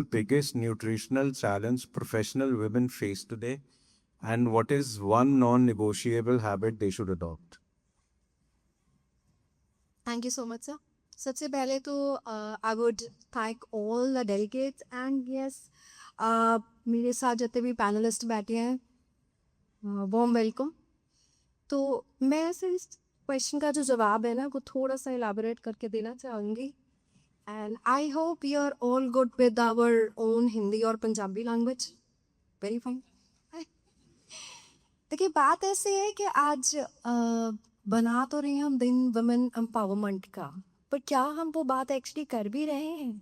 Biggest nutritional challenge professional women face today, and what is one non-negotiable habit they should adopt? Thank you so much, sir. सबसे पहले तो I would thank all the delegates and yes मेरे साथ जितने भी panelist बैठे हैं warm welcome. तो मैं ऐसे इस क्वेश्चन का जो जवाब है ना वो थोड़ा सा इलाबोरेट करके देना चाहूँगी and I hope you are all good with our own Hindi और पंजाबी लैंग्वेज। Very fine. देखिए बात ऐसी है कि आज बना तो रहे हैं हम दिन वुमेन एम्पावरमेंट का, पर क्या हम वो बात एक्चुअली कर भी रहे हैं?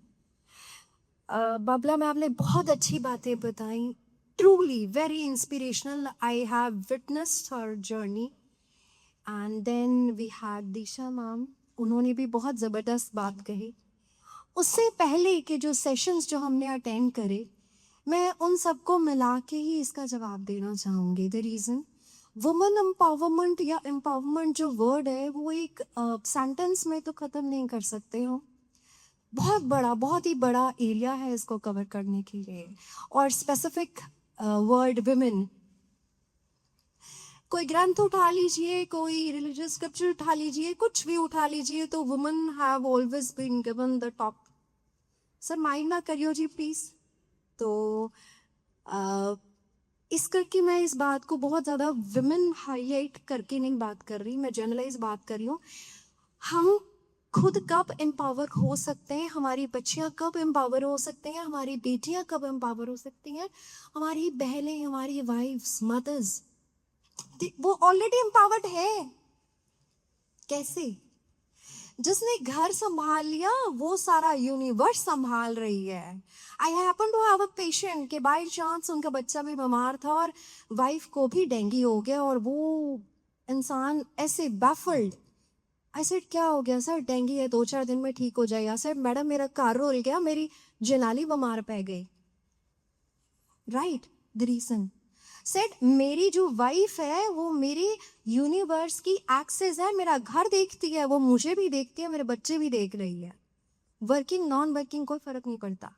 बबला मैम ने बहुत अच्छी बातें बताई, truly very inspirational. I have witnessed her journey and then we had Disha ma'am, उन्होंने भी बहुत ज़बरदस्त बात कही। उससे पहले के जो सेशंस जो हमने अटेंड करे, मैं उन सबको मिला के ही इसका जवाब देना चाहूँगी। द रीज़न वुमेन एम्पावरमेंट या एम्पावरमेंट जो वर्ड है वो एक सेंटेंस में तो ख़त्म नहीं कर सकते हो। बहुत बड़ा, बहुत ही बड़ा एरिया है इसको कवर करने के लिए। और स्पेसिफिक वर्ड विमेन, कोई ग्रंथ उठा लीजिए, कोई रिलीजियस स्क्रिप्चर उठा लीजिए, कुछ भी उठा लीजिए, तो women have always been given the top. Sir mind ना करियो जी प्लीज़। तो इस करके मैं इस बात को बहुत ज़्यादा विमेन हाईलाइट करके नहीं बात कर रही, मैं जनरलाइज बात कर रही हूँ। हम खुद कब एम्पावर हो सकते हैं, हमारी बच्चियाँ कब एम्पावर हो सकते हैं, हमारी बेटियाँ कब एम्पावर हो सकती हैं, हमारी बहनें, हमारी वाइफ्स, मदर्स, वो ऑलरेडी एम्पावर्ड है। कैसे? जिसने घर संभाल लिया वो सारा यूनिवर्स संभाल रही है। I happen to have a patient के बाई चांस उनका बच्चा भी बीमार था और वाइफ को भी डेंगू हो गया और वो इंसान ऐसे बैफल्ड। आई सेड क्या हो गया सर? डेंगू है, 2-4 दिन में ठीक हो जाएगा। सर मैडम मेरा कार रोल गया, मेरी जनाली बीमार पै गई। राइट, द रीजन सेड मेरी जो वाइफ है वो मेरी यूनिवर्स की एक्सेस है, मेरा घर देखती है, वो मुझे भी देखती है, मेरे बच्चे भी देख रही है। वर्किंग नॉन वर्किंग कोई फर्क नहीं पड़ता।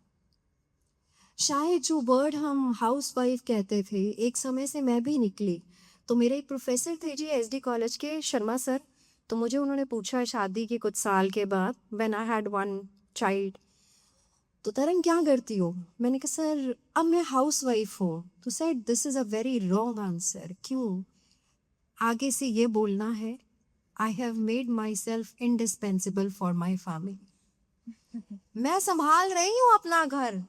शायद जो वर्ड हम हाउस वाइफ कहते थे, एक समय से मैं भी निकली। तो मेरे एक प्रोफेसर थे जी एसडी कॉलेज के, शर्मा सर। तो मुझे उन्होंने पूछा शादी के कुछ साल के बाद, when I had one child, तो तरंग क्या करती हो? मैंने कहा सर अब मैं हाउस वाइफ हूँ। तो said this is a very wrong answer. क्यों? आगे से ये बोलना है I have made my self indispensable for my family. मैं संभाल रही हूँ अपना घर,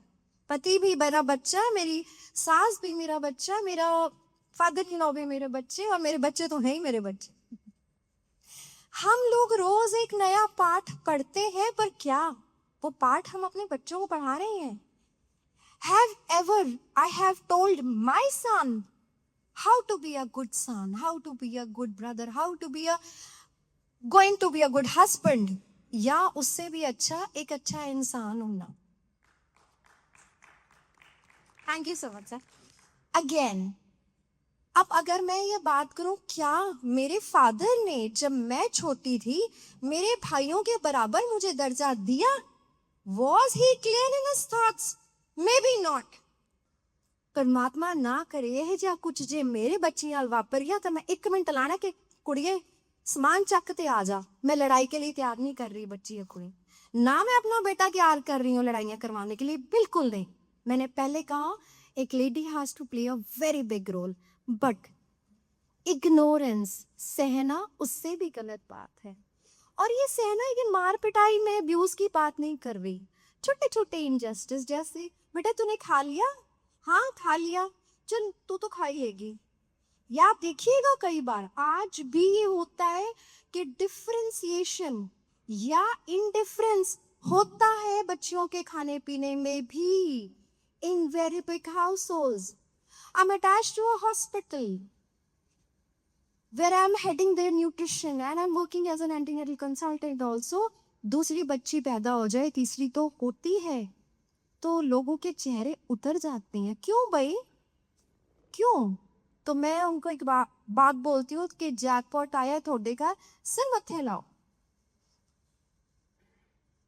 पति भी मेरा बच्चा, मेरी सास भी मेरा बच्चा, मेरा फादर इन लॉ भी मेरे बच्चे, और मेरे बच्चे तो हैं ही मेरे बच्चे। हम लोग रोज एक नया पाठ पढ़ते हैं, पर क्या वो पाठ हम अपने बच्चों को पढ़ा रहे हैं? Have ever I have told my son how to be a good son, how to be a good brother, how to be a going to be a good husband, या उससे भी अच्छा एक अच्छा इंसान होना? Thank you so much sir. Again, अब अगर मैं ये बात करूं, क्या मेरे फादर ने जब मैं छोटी थी मेरे भाइयों के बराबर मुझे दर्जा दिया? Was he clear in his thoughts? May be not. परमात्मा ना करे ਇਹ ਜਿਹਾ ਕੁਝ ਜੇ ਮੇਰੇ ਬੱਚਿਆਂ ਨਾਲ ਵਾਪਰ ਗਿਆ ਤਾਂ मैं 1 मिनट लाना कि कुड़िए सामान चक ते आ जा। मैं लड़ाई के लिए तैयार नहीं कर रही बच्ची या कुड़ी, ना मैं अपना बेटा तैयार कर रही हूँ लड़ाइयाँ करवाने के लिए, बिल्कुल नहीं। मैंने पहले कहा एक lady has to play a very big role, but ignorance सहना उससे भी गलत बात है। और ये सहना ये मार पिटाई में अब्यूज की बात नहीं कर रही, छोटे छोटे इनजस्टिस जैसे बेटा तूने खा लिया, हाँ खा लिया, चल तू तो खा ही लेगी। या आप देखिएगा कई बार आज भी ये होता है कि डिफरेंशिएशन या इनडिफरेंस होता है बच्चों के खाने पीने में भी in very big households. I am attached to a hospital where I'm heading their nutrition and I'm working as an antenatal consultant also। दूसरी बच्ची पैदा हो जाए, तीसरी तो होती है, तो लोगों के चेहरे उतर जाते हैं। क्यों भाई, क्यों? तो मैं उनको एक बात बोलती हूँ कि जैकपॉट आया थोड़े का, सिर मत्थे लाओ।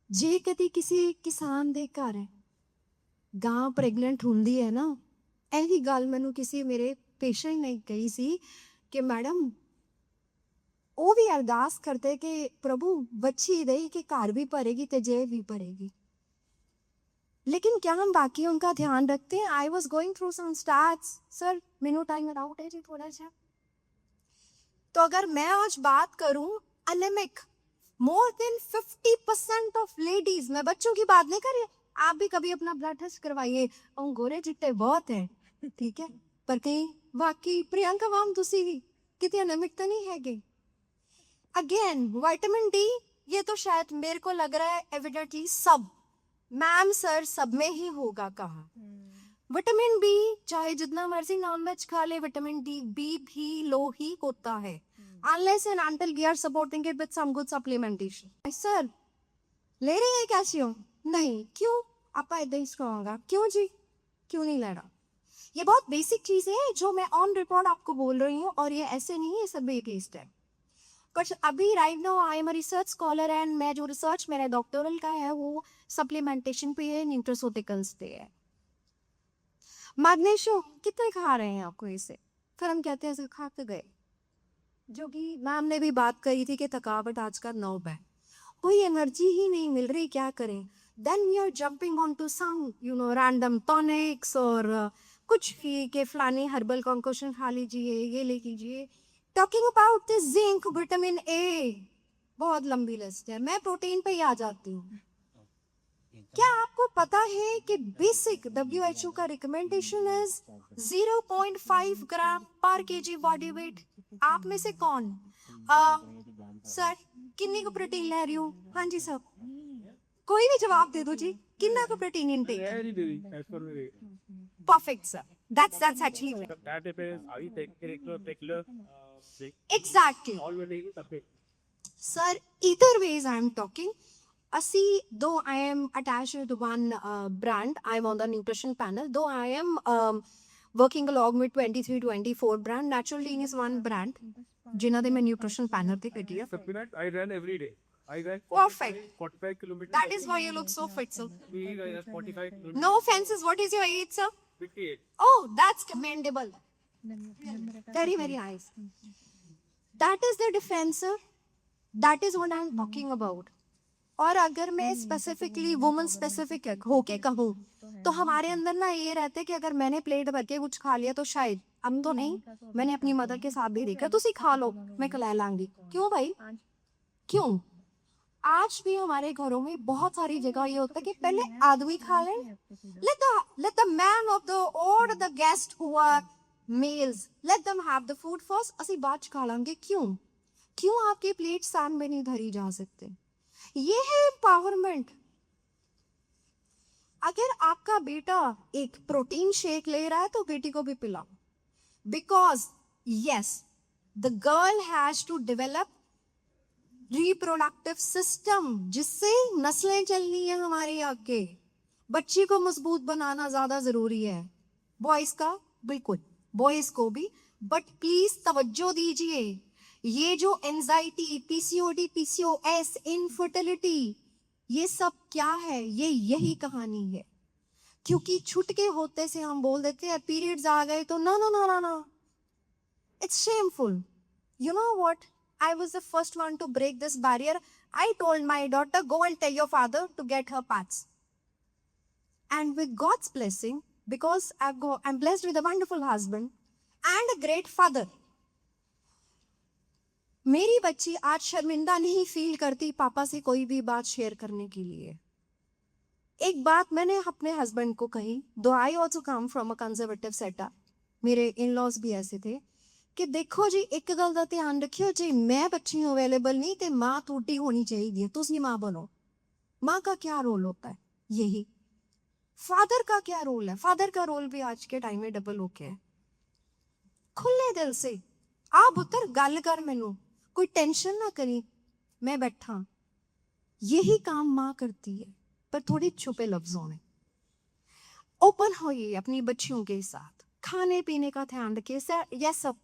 जे कदी किसी किसान दे घर ਗਾਂ ਪ੍ਰੈਗਨੈਂਟ ਹੁੰਦੀ ਹੈ ਨਾ, ਇਹੀ ਗੱਲ ਮੈਨੂੰ ਕਿਸੇ ਮੇਰੇ ਪੇਸ਼ੈਂਟ ਨੇ ਕਹੀ ਸੀ ਕਿ ਮੈਡਮ ਉਹ ਵੀ ਅਰਦਾਸ ਕਰਦੇ ਕਿ ਪ੍ਰਭੂ ਬੱਚੀ ਦੇਈ ਕਿ ਘਰ भी ਭਰੇਗੀ ਤੇ जेब भी भरेगी, लेकिन क्या हम बाकियों का ध्यान रखते हैं? I was going through some stars sir, menu time out है जी थोड़ा सा। तो अगर मैं आज बात करूं अनेमिक, मोर देन 50% ऑफ लेडीज, मैं बच्चों की बात नहीं कर रही, आप भी कभी अपना ब्लड टेस्ट करवाइए, और गोरे चिट्टे बहुत है, ठीक है, पर कहीं बाकी प्रियंका वाम तुसी भी कितनी अनेमिक तो नहीं है। अगेन विटामिन डी, ये तो शायद मेरे को लग रहा है एविडेंटली सब मैम सर सब में ही होगा कहा। विटामिन बी चाहे जितना मर्जी नॉन वेज खा ले, विटामिन डी बी भी लो ही होता है unless and until we are supporting it with some good supplementation। Sir ले रही है कैल्शियम? नहीं, क्यों? आपा इधर इसको होगा क्यों जी, क्यों नहीं ले रहा? ये बहुत बेसिक चीज है जो मैं ऑन रिकॉर्ड आपको बोल रही हूँ, और ये ऐसे नहीं है, सब एक लिस्ट है। बट अभी right now I am a research scholar, and मैं जो रिसर्च मेरा डॉक्टरल का है वो सप्लीमेंटेशन पे है, न्यूट्रास्यूटिकल्स पे है। मैग्नीशियम कितने खा रहे हैं आपको इसे? फिर हम कहते हैं ऐसे खा के गए, जो कि मैम ने भी बात करी थी कि थकावट आज का नौब है, कोई एनर्जी ही नहीं मिल रही, क्या करें? Then we are jumping on to some random tonics, और कुछ भी के फलानी हर्बल कॉन्कोशन खा लीजिए, ये ले लीजिए। Talking about this zinc, vitamin A, बहुत लंबी लिस्ट है, मैं प्रोटीन पे ही आ जाती हूँ। क्या आपको पता है कि बेसिक WHO का रिकमेंडेशन इज 0.5 ग्राम पर केजी बॉडी वेट? आप में से कौन सर किन्नी को प्रोटीन ले रही हूँ? हाँ जी सर, कोई भी जवाब दे दो जी, किन्ना को protein intake? Perfect sir, that's actually right. That depends. Are you taking regular Exactly. already okay. Sir, either ways I'm talking. Though I am attached to one brand, I'm on the nutrition panel, though I am working along with 23-24 brand, Natural Lean is one brand, जिन्हां दे मैं nutrition panel पे कटी है। Supplement I run every day. I run Perfect. 45 kilometers. That is why you look so fit, sir. We run 45 kilometers. No offenses, what is your age, sir? 58. Oh, that's commendable. Very, very nice. That is the defense, sir. That is what I'm talking about. और अगर मैं specifically woman specific होके कहूँ तो हमारे अंदर ना ये रहता है कि अगर मैंने प्लेट भर के कुछ खा लिया तो शायद, हम तो नहीं, मैंने अपनी मदर के साथ भी देखा, तुसी खा लो मैं खिला लांगी, क्यों भाई क्यों? आज भी हमारे घरों में बहुत सारी जगह ये होता है कि पहले आदमी खा ले, let the man of the or the guest who are males, let them have the food first, ਅਸੀਂ ਬਾਅਦ ਚ ਖਾ ਲਾਂਗੇ। क्यों आपकी प्लेट सामने नहीं धरी जा सकते? ये है एम्पावरमेंट। अगर आपका बेटा एक प्रोटीन शेक ले रहा है तो बेटी को भी पिलाओ, because yes the girl has to develop reproductive system, जिससे नस्लें चलनी है हमारे आगे, बच्ची को मजबूत बनाना ज्यादा जरूरी है। बॉयज का बिल्कुल, बॉयज को भी, बट प्लीज तवज्जो दीजिए, ये जो एंजाइटी, PCOD, PCOS, इनफर्टिलिटी, ये सब क्या है? ये यही कहानी है। क्योंकि छुटके होते से हम बोल देते हैं पीरियड्स आ गए तो no no no no no, it's shameful. You know what, I was the first one to break this barrier. I told my daughter, go and tell your father to get her pads. And with God's blessing, because I'm blessed with a wonderful husband and a great father, मेरी बच्ची आज शर्मिंदा नहीं feel करती पापा से कोई भी बात शेयर करने के लिए। एक बात मैंने अपने हस्बैंड को कही, दो I also come from a conservative setup, मेरे इन लॉज भी ऐसे थे कि देखो जी एक गल का ध्यान रखियो, जी मैं बच्ची हूँ अवेलेबल नहीं तो माँ टूटी होनी चाहिए, तुसी माँ बनो। माँ का क्या रोल होता है? यही। फादर का क्या रोल है? फादर का रोल भी आज के टाइम में डबल हो गया है। खुले दिल से आ पुत्र गल कर, मैनू कोई टेंशन ना करी, मैं बैठा। यही काम माँ करती है, पर थोड़ी छुपे लफ्जों में। ओपन होइए अपनी बच्चियों के साथ, खाने पीने का ध्यान रखिए। सर यस सब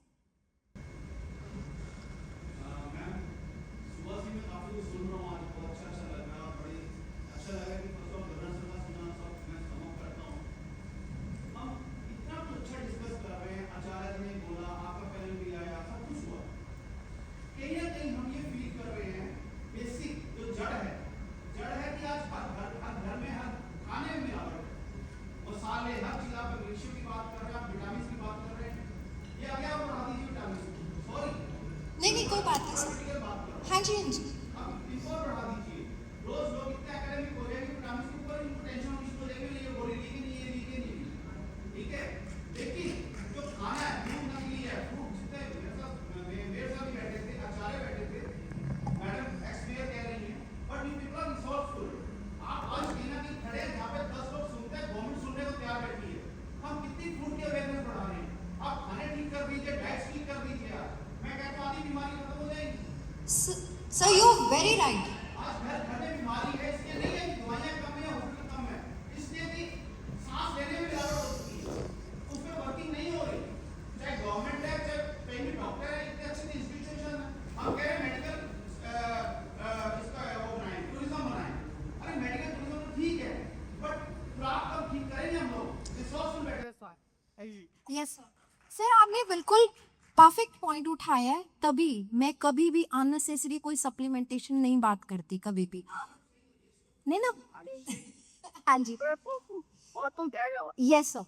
Sir, you're very right. Yes sir. Sir आपने बिल्कुल परफेक्ट पॉइंट उठाया है, तभी मैं कभी भी अननेसेसरी कोई सप्लीमेंटेशन नहीं बात करती कभी भी, नहीं ना। हाँ जी, यस सर।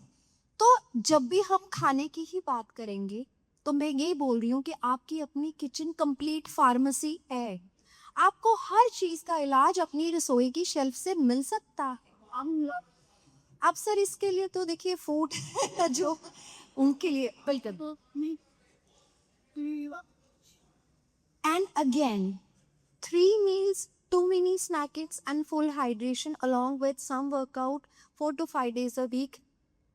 तो जब भी हम खाने की ही बात करेंगे तो मैं यही बोल रही हूँ कि आपकी अपनी किचन कंप्लीट फार्मेसी है। आपको हर चीज का इलाज अपनी रसोई की शेल्फ से मिल सकता है। अब सर इसके लिए तो देखिए फूड जो उनके लिए बिल्कुल। And again, 3 meals, 2 mini snackings, and full hydration, along with some workout 4 to 5 days a week,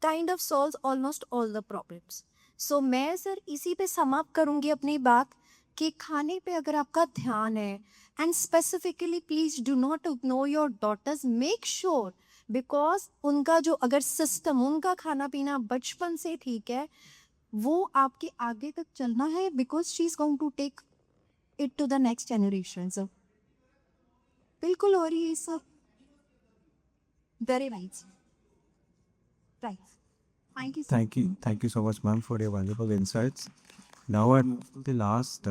kind of solves almost all the problems. So मैं सर इसी पे समाप्त करूंगी अपनी बात कि खाने पे अगर आपका ध्यान है, and specifically please do not ignore your daughters, make sure, because उनका जो अगर सिस्टम, उनका खाना पीना बचपन से ठीक है, वो आपके आगे तक चलना है, because she is going to take it to the next generation. So, बिल्कुल हो रही है सब। Very right. Right. Thank you. Thank you so much, ma'am, for your valuable insights. Now, at the last